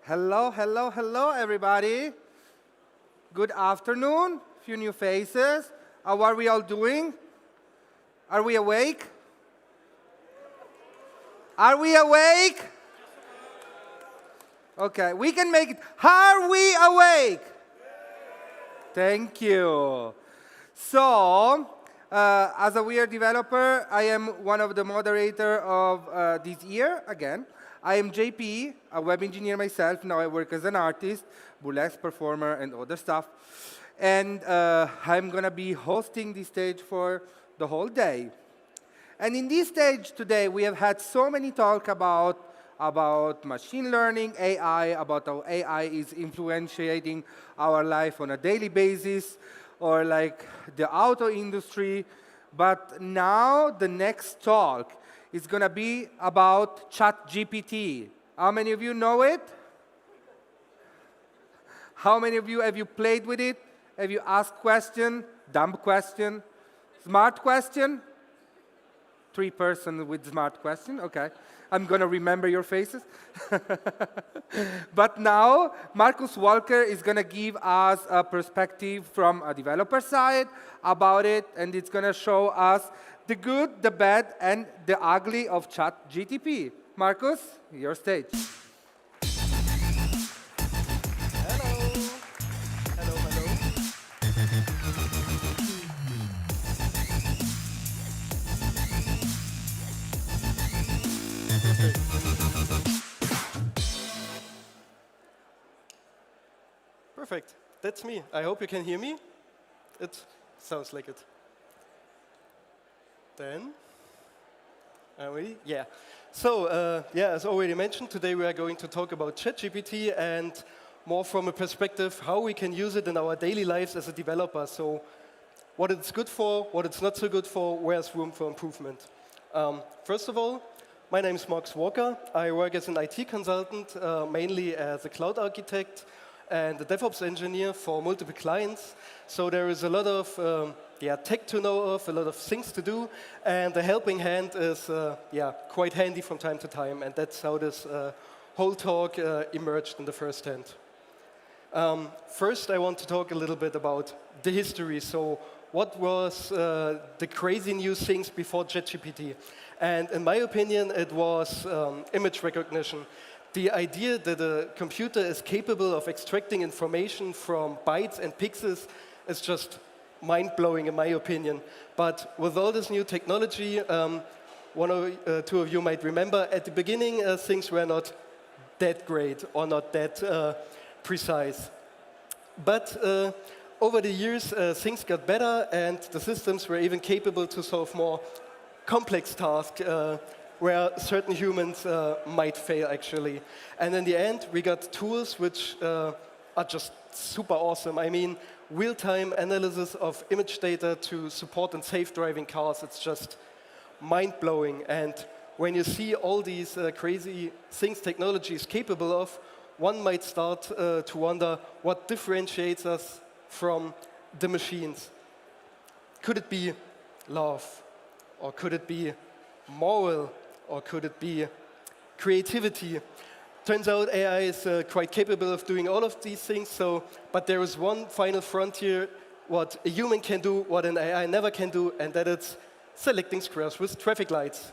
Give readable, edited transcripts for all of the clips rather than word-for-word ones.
Hello, hello, hello, everybody. Good afternoon. Few new faces. How are we all doing? Are we awake? Are we awake? Okay, we can make it. Are we awake? Thank you. So, as a weird developer, I am one of the moderator of this year again. I am JP, a web engineer myself. Now I work as an artist, burlesque performer, and other stuff. And I'm going to be hosting this stage for the whole day. And in this stage today, we have had so many talk about machine learning, AI, about how AI is influencing our life on a daily basis, or like the auto industry. But now the next talk is going to be about ChatGPT. How many of you know it? How many of you have you played with it? Have you asked question, dumb question, smart question? 3 persons with smart question, okay. I'm going to remember your faces. But now, Markus Walker is going to give us a perspective from a developer side about it, and it's going to show us the good, the bad, and the ugly of ChatGPT. Markus, your stage. Perfect. That's me. I hope you can hear me. It sounds like it. Then, are we? Yeah. So, as already mentioned, today we are going to talk about ChatGPT and more from a perspective how we can use it in our daily lives as a developer. So, what it's good for, what it's not so good for, where's room for improvement. First of all, my name is Markus Walker. I work as an IT consultant, mainly as a cloud architect and a DevOps engineer for multiple clients. So there is a lot of tech to know of, a lot of things to do, and the helping hand is quite handy from time to time, and that's how this whole talk emerged in the first hand. First, I want to talk a little bit about the history. So what was the crazy new things before ChatGPT? And in my opinion, it was image recognition. The idea that a computer is capable of extracting information from bytes and pixels is just mind-blowing in my opinion. But with all this new technology, two of you might remember, at the beginning things were not that great or not that precise. But over the years, things got better, and the systems were even capable to solve more complex tasks where certain humans might fail, actually. And in the end, we got tools which are just super awesome. I mean, real-time analysis of image data to support and safe driving cars, it's just mind-blowing. And when you see all these crazy things technology is capable of, one might start to wonder what differentiates us from the machines. Could it be love? Or could it be moral? Or could it be creativity? Turns out AI is quite capable of doing all of these things, but there is one final frontier, what a human can do, what an AI never can do, and that is selecting squares with traffic lights.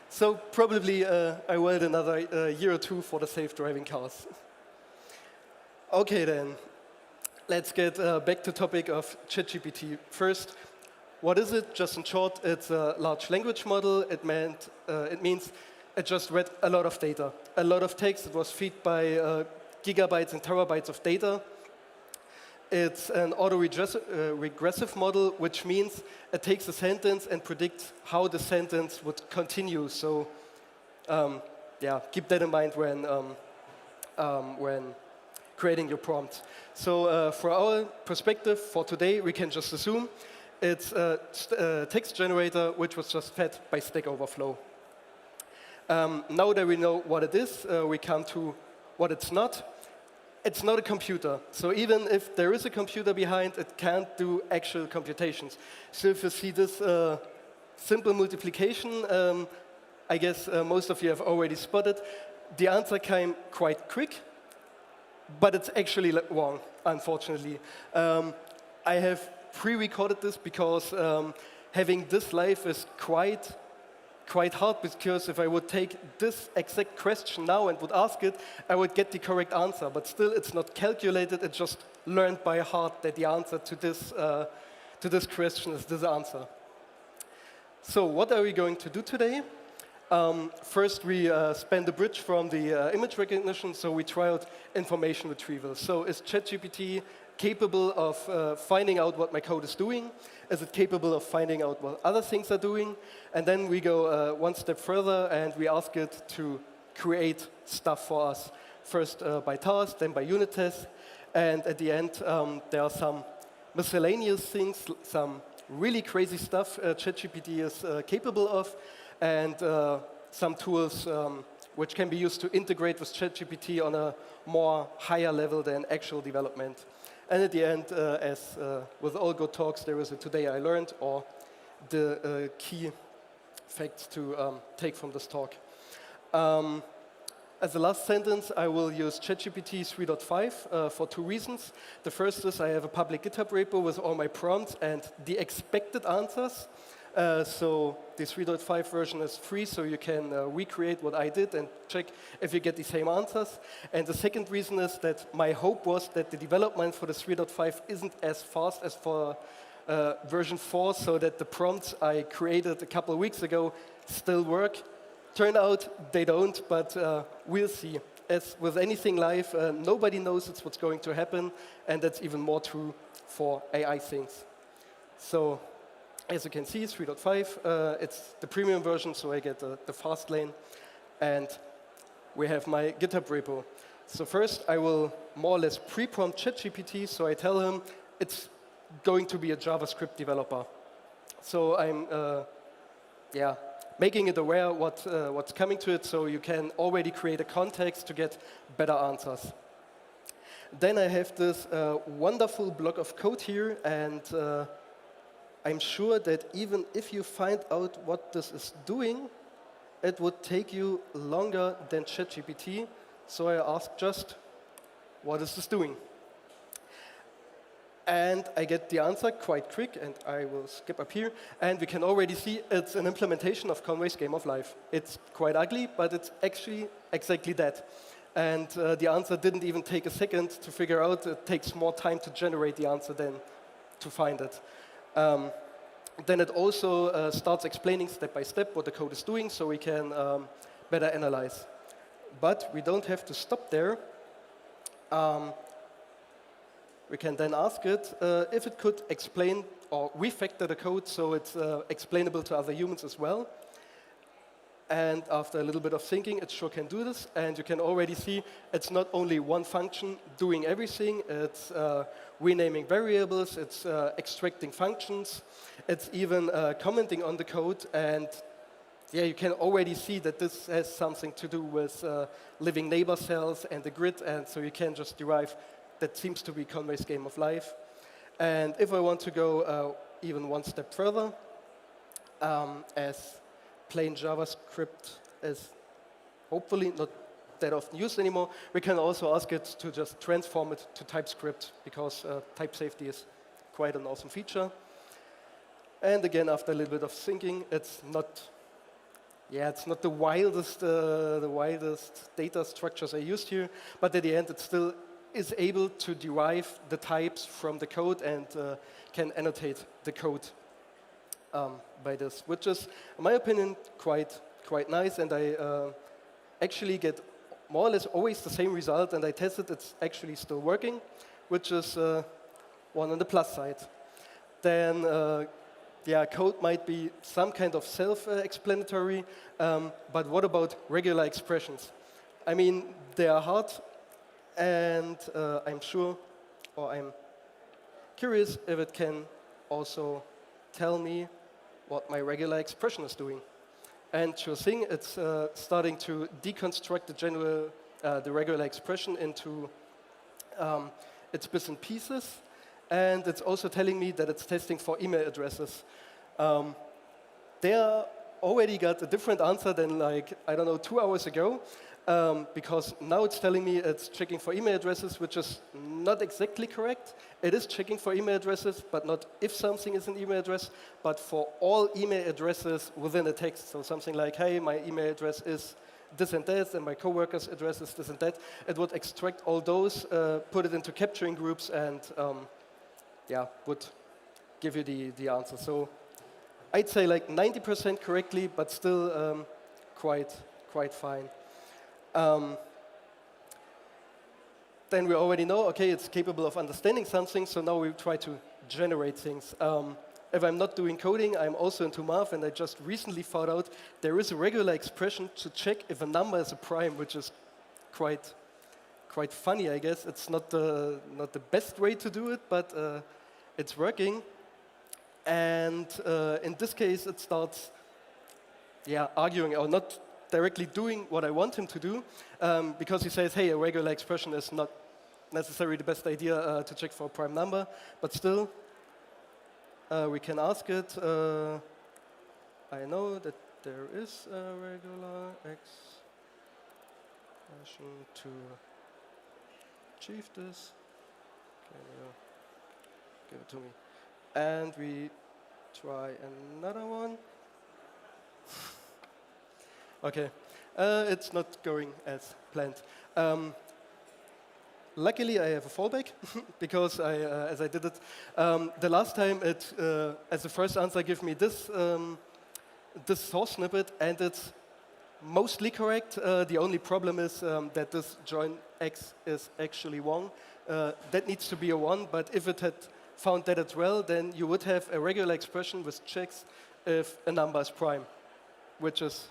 So probably I wait another year or two for the safe driving cars. Okay then, let's get back to the topic of ChatGPT. First, what is it? Just in short, it's a large language model. It means it just read a lot of data, a lot of text. It was fed by gigabytes and terabytes of data. It's an auto-regressive model, which means it takes a sentence and predicts how the sentence would continue. So, keep that in mind when creating your prompt. So, for our perspective, for today, we can just assume it's a text generator which was just fed by Stack Overflow. Now that we know what it is, we come to what it's not. It's not a computer. So even if there is a computer behind, it can't do actual computations. So if you see this simple multiplication, I guess most of you have already spotted, the answer came quite quick. but it's actually wrong, unfortunately. I have pre-recorded this because having this live is quite hard, because if I would take this exact question now and would ask it, I would get the correct answer. But still, it's not calculated. It's just learned by heart that the answer to this question is this answer. So what are we going to do today? First, we span the bridge from the image recognition, so we try out information retrieval. So is ChatGPT capable of finding out what my code is doing? Is it capable of finding out what other things are doing? And then we go one step further and we ask it to create stuff for us. First by task, then by unit test. And at the end, there are some miscellaneous things, some really crazy stuff ChatGPT is capable of, and some tools which can be used to integrate with ChatGPT on a more higher level than actual development. And at the end, as with all good talks, there is a today I learned, or the key facts to take from this talk. As the last sentence, I will use ChatGPT 3.5 for two reasons. The first is I have a public GitHub repo with all my prompts and the expected answers. So the 3.5 version is free, so you can recreate what I did and check if you get the same answers. And the second reason is that my hope was that the development for the 3.5 isn't as fast as for version 4, so that the prompts I created a couple of weeks ago still work. Turned out they don't, but we'll see. As with anything live, nobody knows what's going to happen, and that's even more true for AI things. So, as you can see, 3.5, it's the premium version, so I get the fast lane. And we have my GitHub repo. So first, I will more or less pre-prompt ChatGPT, so I tell him it's going to be a JavaScript developer. So I'm making it aware what's coming to it, so you can already create a context to get better answers. Then I have this wonderful block of code here, and I'm sure that even if you find out what this is doing, it would take you longer than ChatGPT. So I ask just, what is this doing? And I get the answer quite quick, and I will skip up here. And we can already see it's an implementation of Conway's Game of Life. It's quite ugly, but it's actually exactly that. And the answer didn't even take a second to figure out. It takes more time to generate the answer than to find it. Then it also starts explaining step by step what the code is doing, so we can better analyze. But we don't have to stop there. We can then ask it if it could explain or refactor the code so it's explainable to other humans as well. And after a little bit of thinking, it sure can do this. And you can already see it's not only one function doing everything. It's renaming variables. It's extracting functions. It's even commenting on the code. And yeah, you can already see that this has something to do with living neighbor cells and the grid. And so you can just derive that seems to be Conway's Game of Life. And if I want to go even one step further, as plain JavaScript is hopefully not that often used anymore, we can also ask it to just transform it to TypeScript, because type safety is quite an awesome feature. And again, after a little bit of thinking, it's not the wildest data structures I used here, but at the end, it still is able to derive the types from the code and can annotate the code by this, which is, in my opinion, quite nice. And I actually get more or less always the same result, and I tested it's actually still working, which is one on the plus side. Then, code might be some kind of self-explanatory, but what about regular expressions? I mean, they are hard, and I'm curious if it can also tell me what my regular expression is doing. And sure thing, it's starting to deconstruct the regular expression into its bits and pieces. And it's also telling me that it's testing for email addresses. There already got a different answer than like, I don't know, 2 hours ago, because now it's telling me it's checking for email addresses, which is not exactly correct. It is checking for email addresses, but not if something is an email address, but for all email addresses within a text. So something like, hey, my email address is this and that, and my coworker's address is this and that. It would extract all those, put it into capturing groups, and yeah, would give you the answer. So I'd say like 90% correctly, but still quite fine. Then we already know, okay, it's capable of understanding something, so now we try to generate things. If I'm not doing coding, I'm also into math, and I just recently found out there is a regular expression to check if a number is a prime, which is quite funny, I guess. It's not the best way to do it, but it's working. And in this case, it starts arguing, or not directly doing what I want him to do, because he says, hey, a regular expression is not necessarily the best idea to check for a prime number, but still, we can ask it. I know that there is a regular expression to achieve this. Can you give it to me? And we try another one. Okay, it's not going as planned. Luckily, I have a fallback because as I did it the last time, it as the first answer gave me this this source snippet, and it's mostly correct. The only problem is that this join x is actually 1. That needs to be a 1, but if it had found that as well, then you would have a regular expression which checks if a number is prime, which is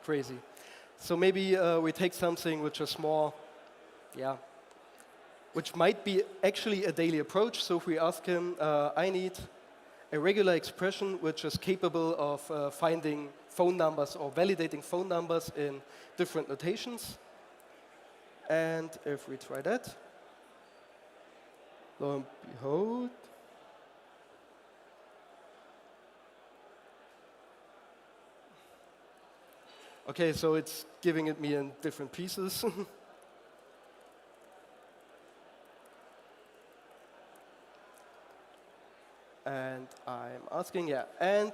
crazy. So maybe we take something which is more, which might be actually a daily approach. So if we ask him, I need a regular expression which is capable of finding phone numbers or validating phone numbers in different notations. And if we try that, lo and behold, okay, so it's giving it me in different pieces. And I'm asking, and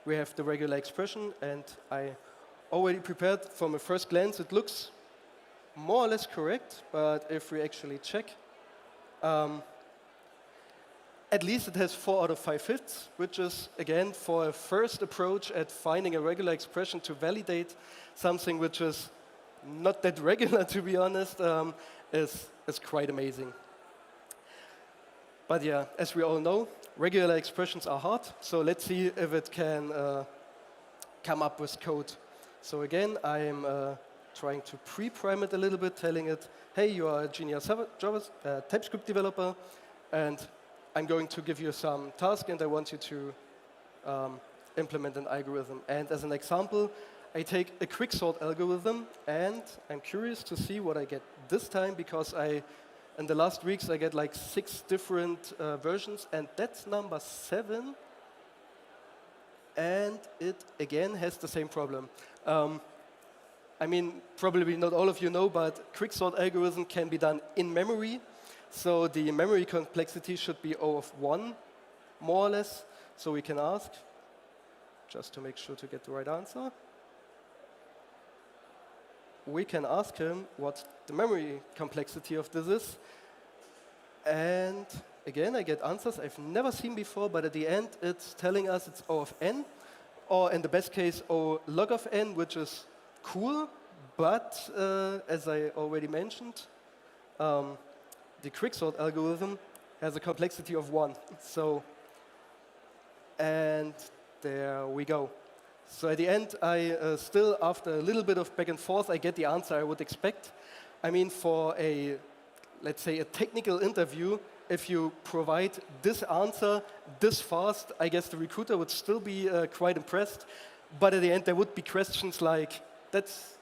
we have the regular expression, and I already prepared from a first glance. It looks more or less correct, but if we actually check, at least it has 4 out of 5 fits, which is, again, for a first approach at finding a regular expression to validate something which is not that regular, to be honest, is quite amazing. But yeah, as we all know, regular expressions are hard, so let's see if it can come up with code. So again, I'm trying to pre-prime it a little bit, telling it, hey, you are a junior TypeScript developer, and I'm going to give you some task, and I want you to implement an algorithm. And as an example, I take a quicksort algorithm, and I'm curious to see what I get this time, because in the last weeks, I get like 6 different versions, and that's number 7. And it, again, has the same problem. I mean, probably not all of you know, but quicksort algorithm can be done in memory. So the memory complexity should be O of 1, more or less. So we can ask, just to make sure to get the right answer. We can ask him what the memory complexity of this is. And again, I get answers I've never seen before, but at the end, it's telling us it's O of n, or in the best case, O log of n, which is cool. But as I already mentioned, the quicksort algorithm has a complexity of 1. So, and there we go. So at the end, I still, after a little bit of back and forth, I get the answer I would expect. I mean, for a, let's say, a technical interview, if you provide this answer this fast, I guess the recruiter would still be quite impressed. But at the end, there would be questions like, that's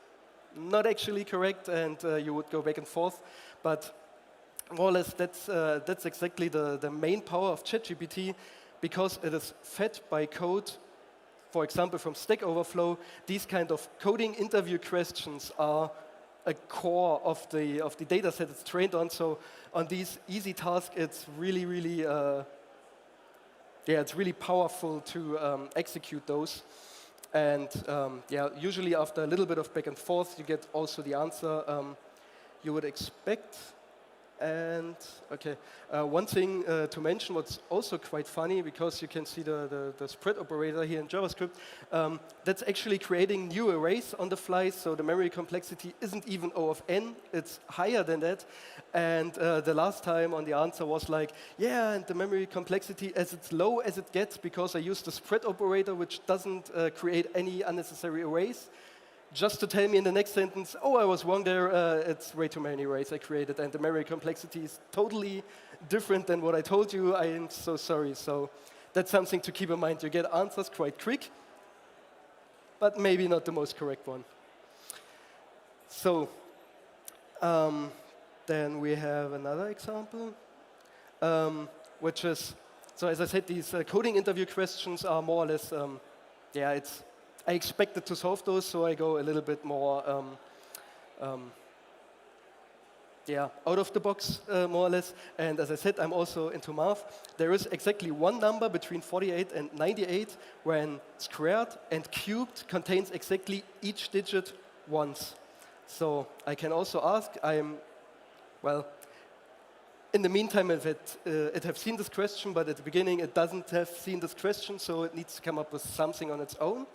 not actually correct, and you would go back and forth. But more or less, that's exactly the main power of ChatGPT, because it is fed by code for example, from Stack Overflow, these kind of coding interview questions are a core of the data set it's trained on. So on these easy tasks, it's really, really, it's really powerful to execute those. And usually after a little bit of back and forth, you get also the answer you would expect. And okay, one thing to mention, what's also quite funny, because you can see the spread operator here in JavaScript, that's actually creating new arrays on the fly, so the memory complexity isn't even O of n, it's higher than that. And the last time on the answer was like, yeah, and the memory complexity as it's low as it gets, because I used the spread operator, which doesn't create any unnecessary arrays. Just to tell me in the next sentence, oh, I was wrong there, it's way too many arrays I created, and the memory complexity is totally different than what I told you. I am so sorry. So that's something to keep in mind. You get answers quite quick, but maybe not the most correct one. So then we have another example, which is, so as I said, these coding interview questions are more or less, I expected to solve those, so I go a little bit more, out of the box, more or less. And as I said, I'm also into math. There is exactly one number between 48 and 98, when squared and cubed contains exactly each digit once. So I can also ask, in the meantime, if it have seen this question, but at the beginning it doesn't have seen this question, so it needs to come up with something on its own.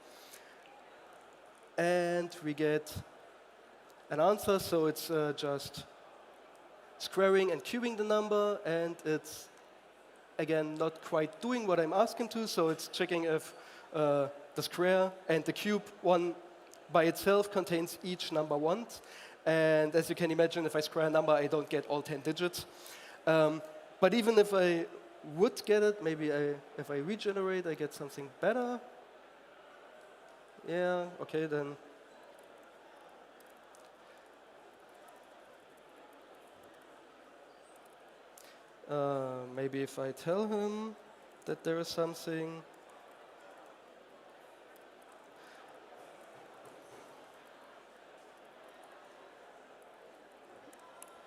And we get an answer, so it's just squaring and cubing the number, and it's, again, not quite doing what I'm asking to, so it's checking if the square and the cube one by itself contains each number once. And as you can imagine, if I square a number, I don't get all 10 digits. But even if I would get it, maybe if I regenerate, I get something better. Yeah, okay, then. Maybe if I tell him that there is something.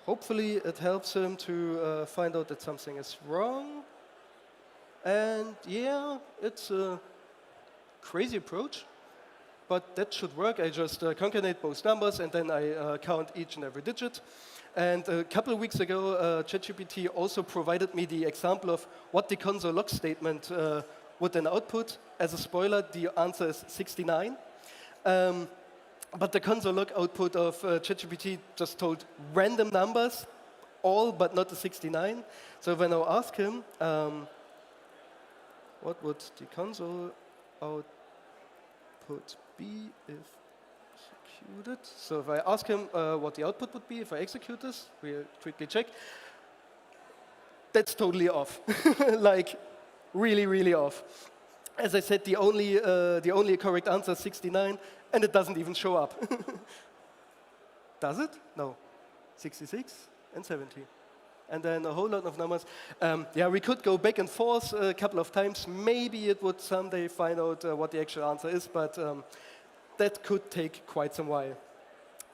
Hopefully it helps him to find out that something is wrong. And yeah, it's a crazy approach, but that should work. I just concatenate both numbers, and then I count each and every digit. And a couple of weeks ago, ChatGPT also provided me the example of what the console log statement would then output. As a spoiler, the answer is 69. But the console log output of ChatGPT just told random numbers, all but not the 69. So when I ask him, what would the console output be if executed? So if I ask him what the output would be if I execute this, we quickly check. That's totally off, like really, really off. As I said, the only correct answer is 69, and it doesn't even show up. Does it? No. 66 and 70. And then a whole lot of numbers. We could go back and forth a couple of times. Maybe it would someday find out what the actual answer is, but that could take quite some while.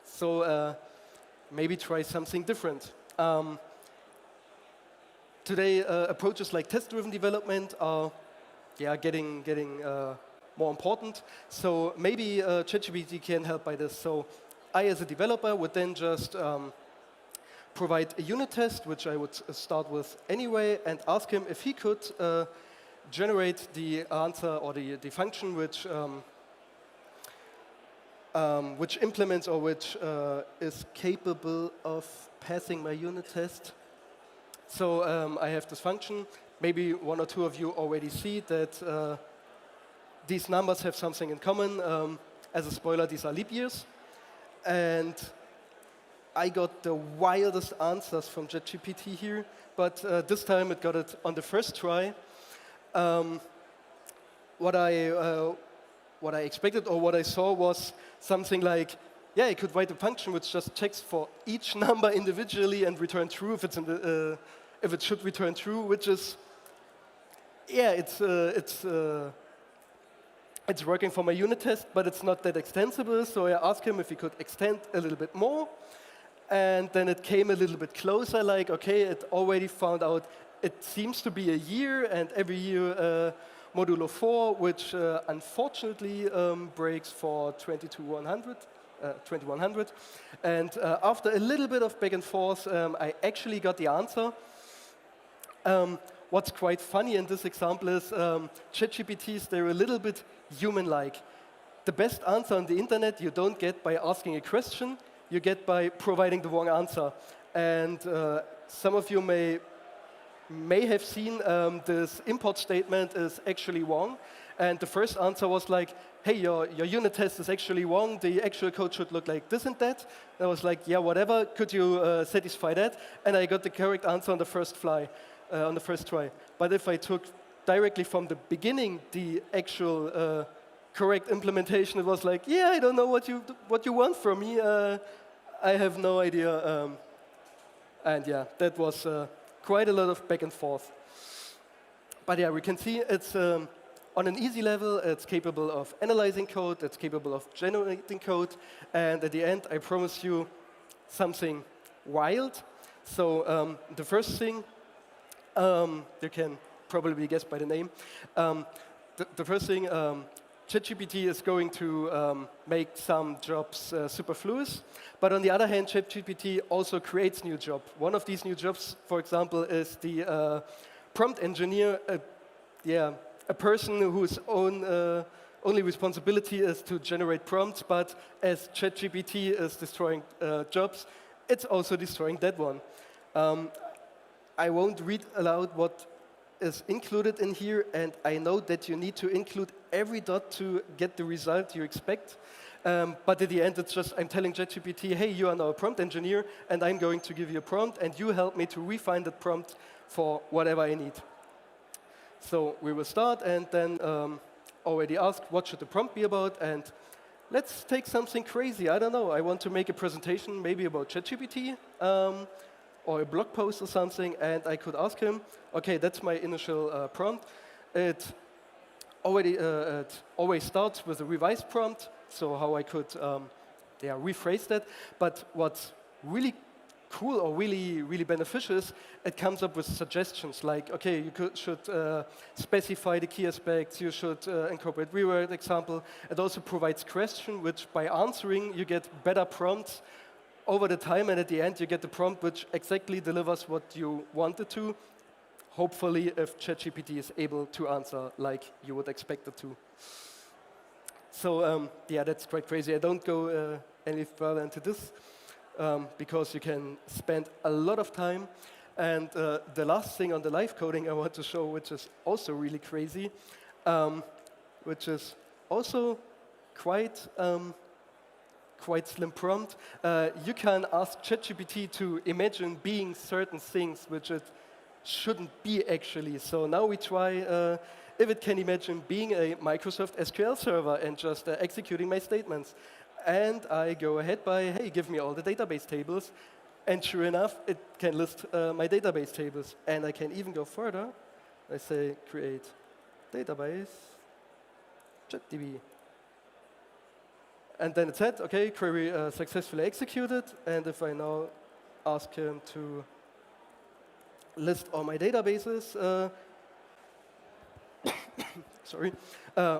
So maybe try something different. Today, approaches like test-driven development are getting more important. So maybe ChatGPT can help by this. So I, as a developer, would then just provide a unit test, which I would start with anyway, and ask him if he could generate the answer or the function which implements or which is capable of passing my unit test. So I have this function. Maybe one or two of you already see that these numbers have something in common. As a spoiler, these are leap years. And I got the wildest answers from ChatGPT here, but this time it got it on the first try. What I expected or what I saw was something like, I could write a function which just checks for each number individually and return true if it's if it should return true, which is, it's it's working for my unit test, but it's not that extensible. So I asked him if he could extend a little bit more. And then it came a little bit closer, like, okay, it already found out it seems to be a year, and every year modulo 4, which unfortunately breaks for 2100. And after a little bit of back and forth, I actually got the answer. What's quite funny in this example is ChatGPTs, they're a little bit human-like. The best answer on the internet you don't get by asking a question, you get by providing the wrong answer. And some of you may have seen this import statement is actually wrong. And the first answer was like, hey, your unit test is actually wrong. The actual code should look like this and that. And I was like, yeah, whatever. Could you satisfy that? And I got the correct answer on the first try. But if I took directly from the beginning the actual correct implementation, it was like, yeah, I don't know what you want from me. I have no idea. And yeah, that was quite a lot of back and forth. But yeah, we can see it's on an easy level. It's capable of analyzing code. It's capable of generating code. And at the end, I promise you something wild. So the first thing, you can probably guess by the name. The first thing, ChatGPT is going to make some jobs superfluous. But on the other hand, ChatGPT also creates new jobs. One of these new jobs, for example, is the prompt engineer, a person whose only responsibility is to generate prompts, but as ChatGPT is destroying jobs, it's also destroying that one. I won't read aloud what is included in here, and I know that you need to include every dot to get the result you expect. But at the end, it's just I'm telling ChatGPT, hey, you are now a prompt engineer, and I'm going to give you a prompt, and you help me to refine that prompt for whatever I need. So we will start, and then already ask, what should the prompt be about? And let's take something crazy. I don't know. I want to make a presentation maybe about ChatGPT, or a blog post or something, and I could ask him, okay, that's my initial prompt. It always starts with a revised prompt, so how I could rephrase that. But what's really cool or really beneficial is it comes up with suggestions like, okay, you should specify the key aspects, you should incorporate reword example. It also provides question, which by answering, you get better prompts over the time, and at the end, you get the prompt which exactly delivers what you wanted to, hopefully if ChatGPT is able to answer like you would expect it to. So yeah, that's quite crazy. I don't go any further into this because you can spend a lot of time. And the last thing on the live coding I want to show, which is also really crazy, which is also quite slim prompt. You can ask ChatGPT to imagine being certain things which it shouldn't be actually. So now we try if it can imagine being a Microsoft SQL server and just executing my statements. And I go ahead by, hey, give me all the database tables. And sure enough, it can list my database tables. And I can even go further. I say, create database, ChatDB. And then it said, okay, query successfully executed. And if I now ask him to list all my databases, sorry,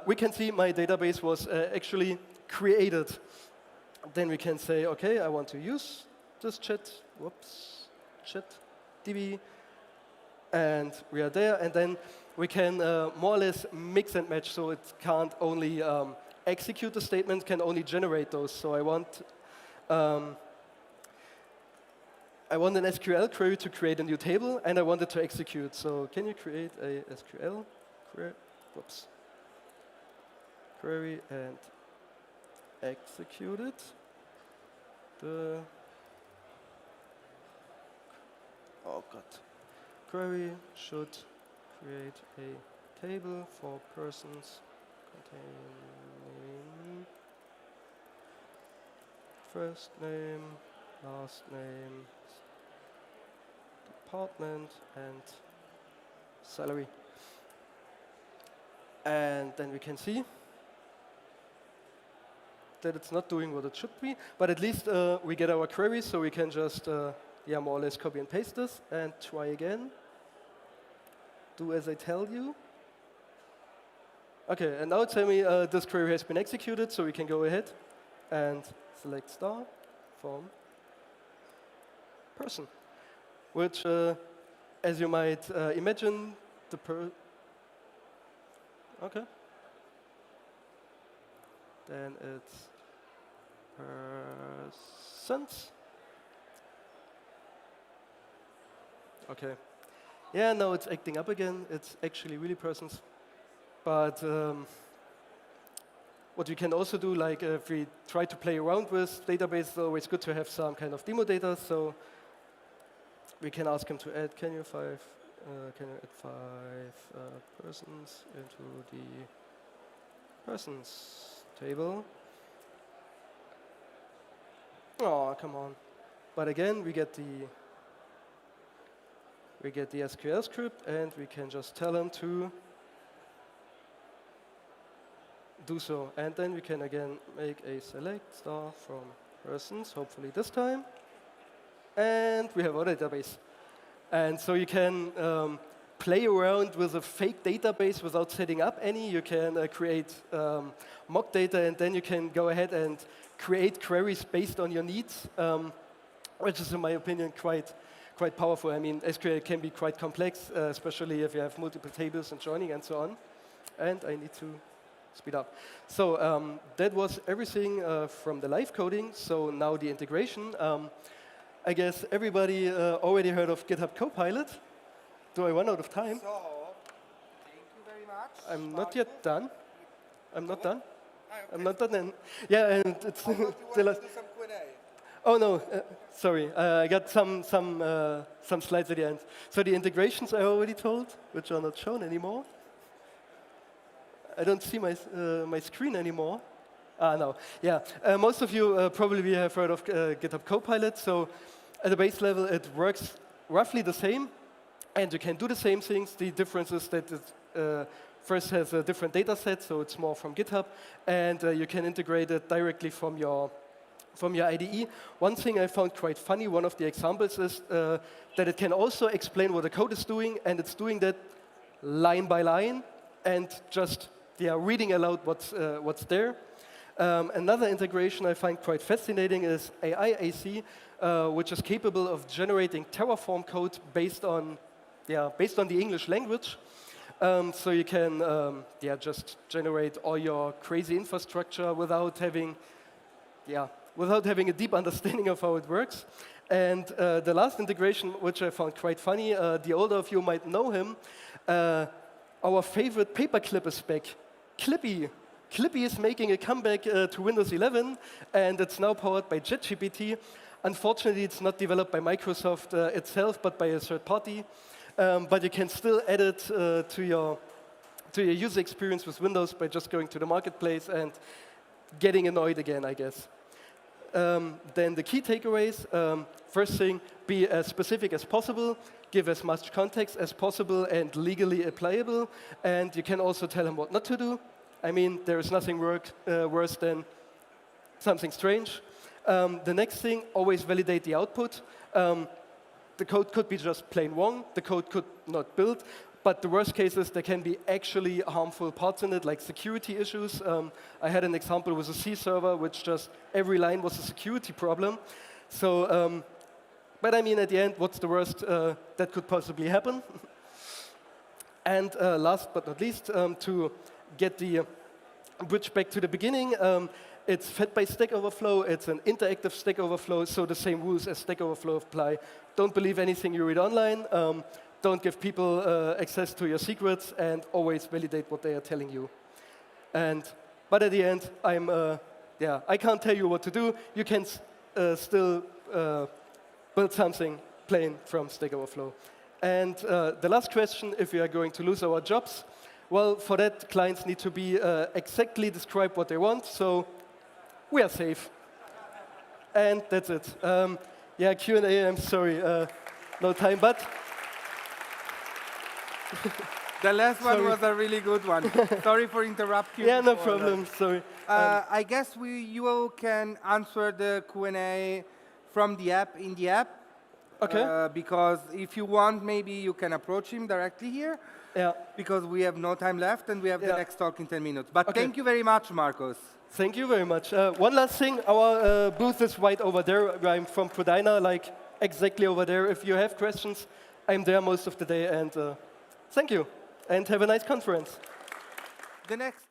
we can see my database was actually created. Then we can say, okay, I want to use this ChatDB. And we are there. And then we can more or less mix and match, so it can't only execute the statement, can only generate those. So I want an SQL query to create a new table, and I want it to execute. So can you create a SQL query and execute it? Query should create a table for persons containing first name, last name, department, and salary. And then we can see that it's not doing what it should be, but at least we get our queries, so we can just more or less copy and paste this and try again. Do as I tell you. Okay, and now tell me this query has been executed, so we can go ahead and select star from person, which, as you might imagine, okay. Then it's persons. Okay. Yeah, now it's acting up again. It's actually really persons. But what we can also do, like if we try to play around with database, it's always good to have some kind of demo data. So we can ask him to add, can you add 5 persons into the persons table? Oh, come on. But again, we get the SQL script, and we can just tell him to do so. And then we can again make a select star from persons, hopefully this time. And we have our database. And so you can play around with a fake database without setting up any. You can create mock data, and then you can go ahead and create queries based on your needs, which is, in my opinion, quite powerful. I mean, SQL can be quite complex, especially if you have multiple tables and joining and so on. And I need to speed up. So that was everything from the live coding. So now the integration. I guess everybody already heard of GitHub Copilot. Do I run out of time? So, thank you very much. I'm not yet done. I'm not done. I'm not done. And yeah, and it's the last. Do some Q&A. Oh no, sorry. I got some slides at the end. So the integrations I already told, which are not shown anymore. I don't see my screen anymore. No. Yeah. Most of you probably have heard of GitHub Copilot. So at the base level, it works roughly the same, and you can do the same things. The difference is that it first has a different data set, so it's more from GitHub, and you can integrate it directly from your IDE. One thing I found quite funny, one of the examples is that it can also explain what the code is doing, and it's doing that line by line, and just reading aloud what's there. Another integration I find quite fascinating is AIAC, which is capable of generating Terraform code based on the English language. So you can just generate all your crazy infrastructure without having a deep understanding of how it works. And the last integration, which I found quite funny, the older of you might know him, our favorite paperclip is back, Clippy. Clippy is making a comeback to Windows 11, and it's now powered by ChatGPT. Unfortunately, it's not developed by Microsoft itself, but by a third party. But you can still add it to your user experience with Windows by just going to the marketplace and getting annoyed again, I guess. Then the key takeaways. First thing, be as specific as possible, give as much context as possible and legally applicable, and you can also tell them what not to do. I mean, there is nothing worse than something strange. The next thing, always validate the output. The code could be just plain wrong. The code could not build. But the worst case is there can be actually harmful parts in it, like security issues. I had an example with a C server, which just every line was a security problem. So, but I mean, at the end, what's the worst that could possibly happen? And last but not least, to get the bridge back to the beginning, it's fed by Stack Overflow. It's an interactive Stack Overflow, so the same rules as Stack Overflow apply. Don't believe anything you read online. Don't give people access to your secrets, and always validate what they are telling you. But at the end, I can't tell you what to do. You can still build something plain from Stack Overflow. And the last question, if we are going to lose our jobs, well, for that, clients need to be exactly describe what they want, so we are safe. And that's it. Q&A, I'm sorry, no time, but The last one Sorry. was a really good one. Sorry for interrupting you. Yeah, no before that. problem. Sorry. I guess you can answer the Q&A from the app, in the app. Okay. Because if you want, maybe you can approach him directly here. Yeah. Because we have no time left and we have the Yeah. next talk in 10 minutes. But Okay. thank you very much, Markus. Thank you very much. One last thing, our booth is right over there. I'm from PRODYNA, like exactly over there. If you have questions, I'm there most of the day. And thank you, and have a nice conference. The next